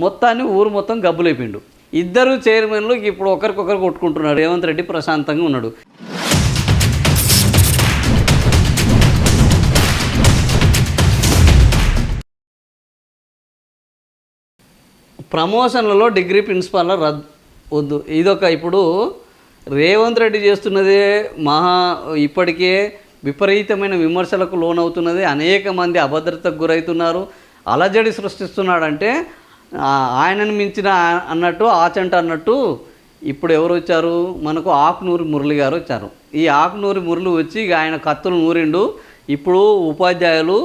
మొత్తాన్ని ఊరు మొత్తం గబ్బులైపోయిండు. ఇద్దరు చైర్మన్లు ఇప్పుడు ఒకరికొకరు కొట్టుకుంటున్నారు. రేవంత్ రెడ్డి ప్రశాంతంగా ఉన్నాడు. ప్రమోషన్లలో డిగ్రీ ప్రిన్సిపాల్ వద్దు. ఇదొక ఇప్పుడు రేవంత్ రెడ్డి చేస్తున్నదే ఇప్పటికే విపరీతమైన విమర్శలకు లోనవుతున్నది. అనేక మంది అభద్రతకు గురవుతున్నారు. అలజడి సృష్టిస్తున్నాడంటే ఆయనను మించిన అన్నట్టు ఆచంట అన్నట్టు ఇప్పుడు ఎవరు వచ్చారు, మనకు ఆకునూరి మురళి గారు వచ్చారు. ఈ ఆకునూరి మురళి వచ్చి ఆయన కత్తులు నూరిండు. ఇప్పుడు ఉపాధ్యాయులు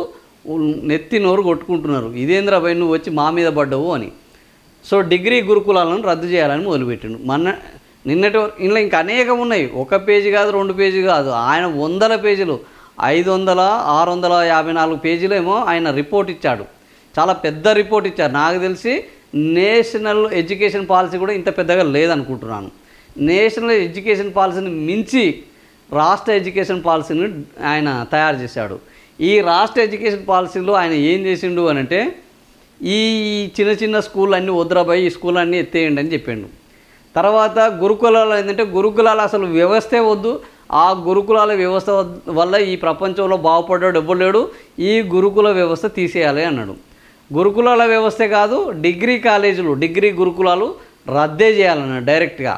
నెత్తి నోరు కొట్టుకుంటున్నారు, ఇదేంద్రబాయ్ నువ్వు వచ్చి మా మీద పడ్డవు అని. సో డిగ్రీ గురుకులాలను రద్దు చేయాలని మొదలుపెట్టిండు. నిన్నటి ఇంట్లో ఇంకా అనేకం ఉన్నాయి. ఒక పేజీ కాదు, 2 పేజీ కాదు, ఆయన 100 పేజీలు, 500, 654 పేజీలు ఏమో ఆయన రిపోర్ట్ ఇచ్చాడు. చాలా పెద్ద రిపోర్ట్ ఇచ్చారు. నాకు తెలిసి నేషనల్ ఎడ్యుకేషన్ పాలసీ కూడా ఇంత పెద్దగా లేదనుకుంటున్నాను. నేషనల్ ఎడ్యుకేషన్ పాలసీని మించి రాష్ట్ర ఎడ్యుకేషన్ పాలసీని ఆయన తయారు చేశాడు. ఈ రాష్ట్ర ఎడ్యుకేషన్ పాలసీలో ఆయన ఏం చేసిండు అని అంటే, ఈ చిన్న చిన్న స్కూల్ అన్నీ వద్దురాబాయి, ఈ స్కూల్ అన్నీ ఎత్తేయండి అని చెప్పిండు. తర్వాత గురుకులాలు ఏంటంటే, గురుకులాలు అసలు వ్యవస్థే వద్దు, ఆ గురుకులాల వ్యవస్థ వల్ల ఈ ప్రపంచంలో బాగుపడ్డాడు ఎవ్వడు లేడు, ఈ గురుకుల వ్యవస్థ తీసేయాలి అన్నాడు. గురుకులాల వ్యవస్థే కాదు, డిగ్రీ కాలేజీలు, డిగ్రీ గురుకులాలు రద్దే చేయాలన్నాడు డైరెక్ట్గా.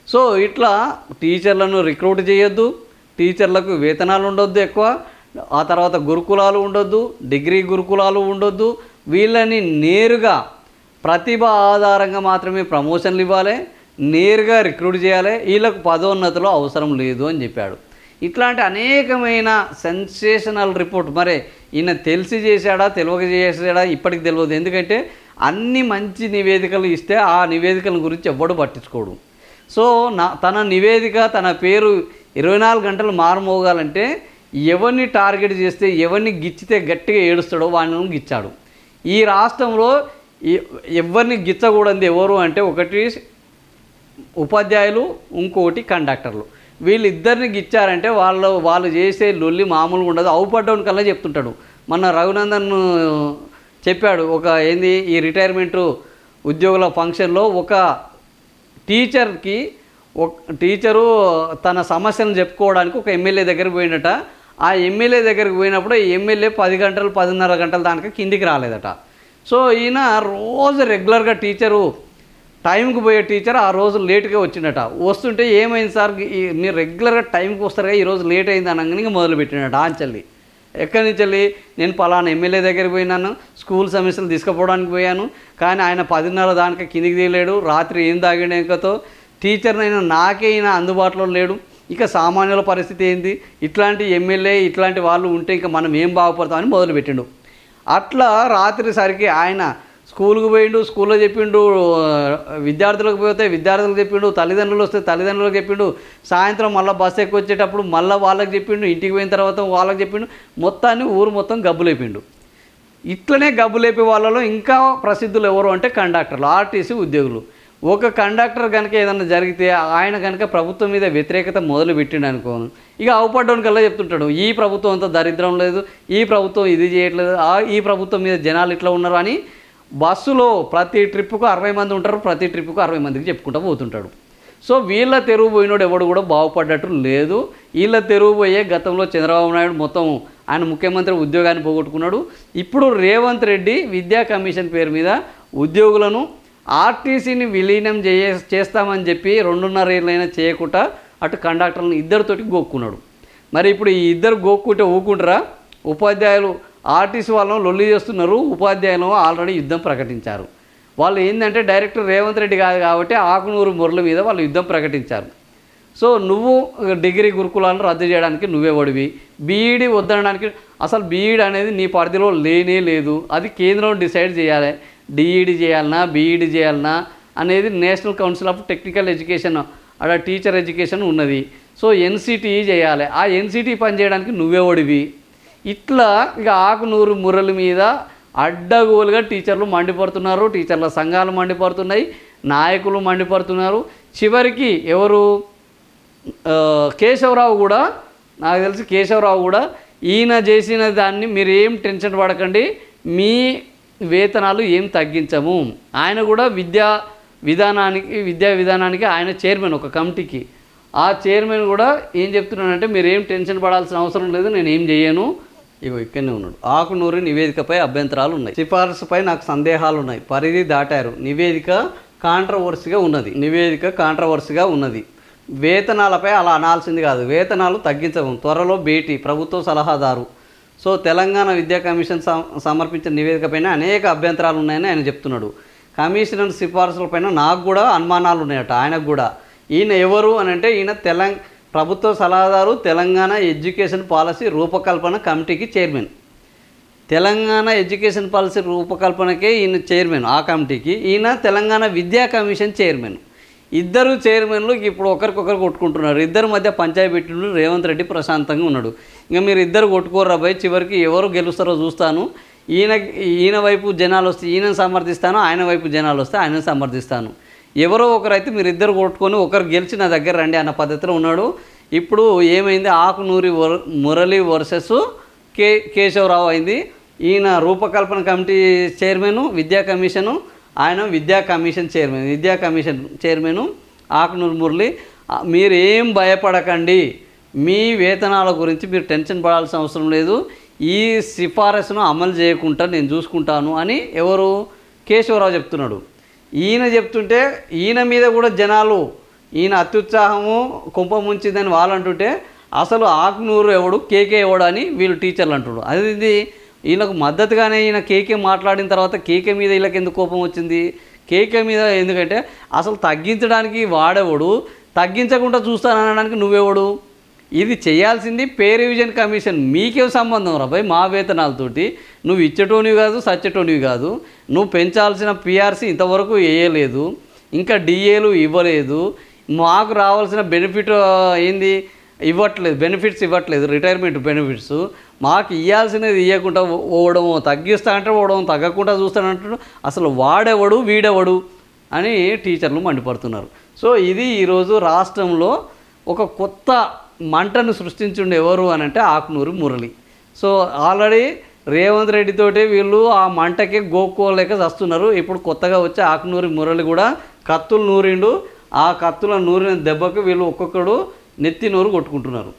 సో ఇట్లా టీచర్లను రిక్రూట్ చేయొద్దు, టీచర్లకు వేతనాలు ఉండొద్దు ఎక్కువ, ఆ తర్వాత గురుకులాలు ఉండొద్దు, డిగ్రీ గురుకులాలు ఉండొద్దు, వీళ్ళని నేరుగా ప్రతిభ ఆధారంగా మాత్రమే ప్రమోషన్లు ఇవ్వాలి, నేరుగా రిక్రూట్ చేయాలి, వీళ్ళకు పదోన్నతులు అవసరం లేదు అని చెప్పాడు. ఇట్లాంటి అనేకమైన సెన్సేషనల్ రిపోర్ట్. మరి ఈయన తెలిసి చేశాడా తెలియక చేశాడా ఇప్పటికి తెలియదు. ఎందుకంటే అన్ని మంచి నివేదికలు ఇస్తే ఆ నివేదికల గురించి ఎవ్వడు పట్టించుకోడు. సో తన నివేదిక, తన పేరు 24 గంటలు మారుమోగాలంటే ఎవరిని టార్గెట్ చేస్తే, ఎవరిని గిచ్చితే గట్టిగా ఏడుస్తాడో వాడిని గిచ్చాడు. ఈ రాష్ట్రంలో ఎవరిని గిచ్చకూడదు ఎవరు అంటే, ఒకటి ఉపాధ్యాయులు, ఇంకొకటి కండక్టర్లు. వీళ్ళిద్దరిని గిచ్చారంటే వాళ్ళు చేసే లొల్లి మామూలుగా ఉండదు. అవుపడ్డవని కల్లా చెప్తుంటాడు. మన రఘునందన్ చెప్పాడు, ఈ రిటైర్మెంటు ఉద్యోగుల ఫంక్షన్లో ఒక టీచరు తన సమస్యను చెప్పుకోవడానికి ఒక ఎమ్మెల్యే దగ్గరికి పోయినట. ఆ ఎమ్మెల్యే దగ్గరికి పోయినప్పుడు ఎమ్మెల్యే 10 గంటలు 10:30 గంటల దానికి కిందికి రాలేదట. సో ఈయన రోజు రెగ్యులర్గా టైంకి పోయే టీచర్ ఆ రోజు లేట్గా వచ్చిందట. వస్తుంటే ఏమైంది సార్, మీరు రెగ్యులర్గా టైంకి వస్తారుగా, ఈరోజు లేట్ అయింది అనగానే మొదలుపెట్టినట ఆంచల్లి. ఎక్కడి నుంచి వెళ్ళి, నేను పలానా ఎమ్మెల్యే దగ్గరికి పోయినాను, స్కూల్ సమస్యలు తీసుకుపోవడానికి పోయాను, కానీ ఆయన 10:30 దానికి కిందికి తీయలేడు, రాత్రి ఏం తాగాడు ఇంకతో, టీచర్నైనా నాకే ఈయన అందుబాటులో లేడు, ఇక సామాన్యుల పరిస్థితి ఏంది, ఇట్లాంటి ఎమ్మెల్యే ఇట్లాంటి వాళ్ళు ఉంటే ఇంకా మనం ఏం బాగుపడతామని మొదలుపెట్టిండు. అట్లా రాత్రి సరికి ఆయన స్కూల్కి పోయిండు, స్కూల్లో చెప్పిండు, విద్యార్థులకు పోతే విద్యార్థులకు చెప్పిండు, తల్లిదండ్రులు వస్తే తల్లిదండ్రులకు చెప్పిండు, సాయంత్రం మళ్ళీ బస్సు ఎక్కి వచ్చేటప్పుడు మళ్ళీ వాళ్ళకి చెప్పిండు, ఇంటికి పోయిన తర్వాత వాళ్ళకి చెప్పిండు. మొత్తాన్ని ఊరు మొత్తం గబ్బులేపిండు. ఇట్లనే గబ్బులేపే వాళ్ళలో ఇంకా ప్రసిద్ధులు ఎవరు అంటే కండక్టర్లు, ఆర్టీసీ ఉద్యోగులు. ఒక కండక్టర్ కనుక ఏదన్నా జరిగితే ఆయన కనుక ప్రభుత్వం మీద వ్యతిరేకత మొదలు పెట్టిండు అనుకో, ఇక అవపడ్డోని కల్లా చెప్తుంటాడు, ఈ ప్రభుత్వం అంతా దరిద్రం లేదు, ఈ ప్రభుత్వం ఇది చేయట్లేదు, ఈ ప్రభుత్వం మీద జనాలు ఇట్లా ఉన్నారు అని బస్సులో ప్రతి ట్రిప్పుకు 60 మంది ఉంటారు, ప్రతి ట్రిప్పుకు 60 మందికి చెప్పుకుంటూ పోతుంటాడు. సో వీళ్ళ తెరువు పోయినోడు ఎవడు కూడా బాగుపడ్డట్టు లేదు. వీళ్ళ తెరువు పోయే గతంలో చంద్రబాబు నాయుడు మొత్తం ఆయన ముఖ్యమంత్రి ఉద్యోగాన్ని పోగొట్టుకున్నాడు. ఇప్పుడు రేవంత్ రెడ్డి విద్యా కమిషన్ పేరు మీద ఉద్యోగులను ఆర్టీసీని విలీనం చేస్తామని చెప్పి 2.5 ఏళ్ళైనా చేయకుండా అటు కండక్టర్లను ఇద్దరితోటి గోక్కున్నాడు. మరి ఇప్పుడు ఈ ఇద్దరు గోక్కుంటే ఊకుంటారా? ఉపాధ్యాయులు ఆర్టీసీ వాళ్ళను లొల్లి చేస్తున్నారు, ఉపాధ్యాయులు ఆల్రెడీ యుద్ధం ప్రకటించారు. వాళ్ళు ఏంటంటే డైరెక్టర్ రేవంత్ రెడ్డి కాదు కాబట్టి ఆకునూరు మురళి మీద వాళ్ళు యుద్ధం ప్రకటించారు. సో నువ్వు డిగ్రీ గురుకులాలను రద్దు చేయడానికి నువ్వే ఒడివి, బీఈడీ వద్దనడానికి అసలు బీఈడీ అనేది నీ పరిధిలో లేనే లేదు, అది కేంద్రం డిసైడ్ చేయాలి. డిఈడి చేయాలన్నా బీఈడీ చేయాలన్నా అనేది national council of technical education, అక్కడ టీచర్ ఎడ్యుకేషన్ ఉన్నది. సో ఎన్సిటిఈ చేయాలి, ఆ ఎన్సిటిఈ పనిచేయడానికి నువ్వే ఒడివి. ఇట్లా ఇక ఆకునూరు మురళి మీద అడ్డగోలుగా టీచర్లు మండిపడుతున్నారు, టీచర్ల సంఘాలు మండిపడుతున్నాయి, నాయకులు మండిపడుతున్నారు. చివరికి ఎవరు కేశవరావు కూడా, నాకు తెలిసి కేశవరావు కూడా ఈయన చేసిన దాన్ని మీరేం టెన్షన్ పడకండి, మీ వేతనాలు ఏం తగ్గించము. ఆయన కూడా విద్యా విధానానికి ఆయన చైర్మన్ ఒక కమిటీకి. ఆ చైర్మన్ కూడా ఏం చెప్తున్నానంటే మీరు ఏం టెన్షన్ పడాల్సిన అవసరం లేదు, నేను ఏం చేయను. ఇగో ఇక్కడనే ఉన్నాడు. ఆకునూరి నివేదికపై అభ్యంతరాలు ఉన్నాయి, సిఫార్సుపై నాకు సందేహాలు ఉన్నాయి, పరిధి దాటారు, నివేదిక కాంట్రవర్సీగా ఉన్నది. వేతనాలపై అలా అనాల్సింది కాదు, వేతనాలు తగ్గించము, త్వరలో భేటీ ప్రభుత్వ సలహాదారు. సో తెలంగాణ విద్యా కమిషన్ సమర్పించిన నివేదికపైన అనేక అభ్యంతరాలు ఉన్నాయని ఆయన చెప్తున్నాడు. కమిషనర్ సిఫార్సులపైన నాకు కూడా అనుమానాలు ఉన్నాయట ఆయనకు కూడా. ఈయన ఎవరు అని అంటే ఈయన ప్రభుత్వ సలహాదారు, తెలంగాణ ఎడ్యుకేషన్ పాలసీ రూపకల్పన కమిటీకి చైర్మన్. తెలంగాణ ఎడ్యుకేషన్ పాలసీ రూపకల్పనకే ఈయన చైర్మన్, ఆ కమిటీకి. ఈయన తెలంగాణ విద్యా కమిషన్ చైర్మన్. ఇద్దరు చైర్మన్లు ఇప్పుడు ఒకరికొకరు కొట్టుకుంటున్నారు. ఇద్దరి మధ్య పంచాయతీ పెట్టిండు రేవంత్ రెడ్డి ప్రశాంతంగా ఉన్నాడు. ఇంకా మీరు ఇద్దరు కొట్టుకోర్రా భయ్, చివరికి ఎవరు గెలుస్తారో చూస్తాను. ఈయన వైపు జనాలు వస్తే ఈయనను సమర్థిస్తాను, ఆయన వైపు జనాలు వస్తే ఆయనను సమర్థిస్తాను. ఎవరో ఒకరైతే మీరు ఇద్దరు కొట్టుకొని ఒకరు గెలిచి నా దగ్గర రండి అన్న పద్ధతిలో ఉన్నాడు. ఇప్పుడు ఏమైంది, ఆకునూరి మురళి వర్సెస్ కేశవరావు అయింది. ఈయన రూపకల్పన కమిటీ చైర్మన్, విద్యా కమిషను, ఆయన విద్యా కమిషన్ చైర్మన్ ఆకునూరి మురళి. మీరు ఏం భయపడకండి, మీ వేతనాల గురించి మీరు టెన్షన్ పడాల్సిన అవసరం లేదు, ఈ సిఫారసును అమలు చేయకుండా నేను చూసుకుంటాను అని ఎవరు కేశవరావు చెప్తున్నాడు. ఈయన చెప్తుంటే ఈయన మీద కూడా జనాలు ఈయన అత్యుత్సాహము కుంప ముంచిందని వాళ్ళు అంటుంటే అసలు ఆకునూరు ఎవడు కేకే ఎవడు అని వీళ్ళు టీచర్లు అంటున్నారు. అది ఈయనకు మద్దతుగానే ఈయన కేకే మాట్లాడిన తర్వాత కేకే మీద వీళ్ళకి ఎందుకు కోపం వచ్చింది? కేకే మీద ఎందుకంటే అసలు తగ్గించడానికి వాడేవాడు, తగ్గించకుండా చూస్తాననడానికి నువ్వెవడు? ఇది చేయాల్సింది పే రివిజన్ కమిషన్. మీకేం సంబంధం రా భయ్ మా వేతనాలతోటి? నువ్వు ఇచ్చేటోనివి కాదు, సచ్చేటోనివి కాదు. నువ్వు పెంచాల్సిన పిఆర్సీ ఇంతవరకు వేయలేదు, ఇంకా డిఏలు ఇవ్వలేదు, మాకు రావాల్సిన బెనిఫిట్ బెనిఫిట్స్ ఇవ్వట్లేదు, రిటైర్మెంట్ బెనిఫిట్స్ మాకు ఇవ్వాల్సినది ఇవ్వకుండా ఓడము, తగ్గిస్తా అంటే ఓడము, తగ్గకుండా చూస్తానంటాడు. అసలు వాడెవడు వీడెవడు అని టీచర్లు మండిపడుతున్నారు. సో ఇది ఈరోజు రాష్ట్రంలో ఒక కొత్త మంటను సృష్టించుండే ఎవరు అని అంటే ఆకునూరి మురళి. సో ఆల్రెడీ రేవంత్ రెడ్డితోటి వీళ్ళు ఆ మంటకి గోక్కోలేక వస్తున్నారు. ఇప్పుడు కొత్తగా వచ్చే ఆకునూరి మురళి కూడా కత్తులు నూరిండు. ఆ కత్తుల నూరిన దెబ్బకు వీళ్ళు ఒక్కొక్కడు నెత్తి నూరు కొట్టుకుంటున్నారు.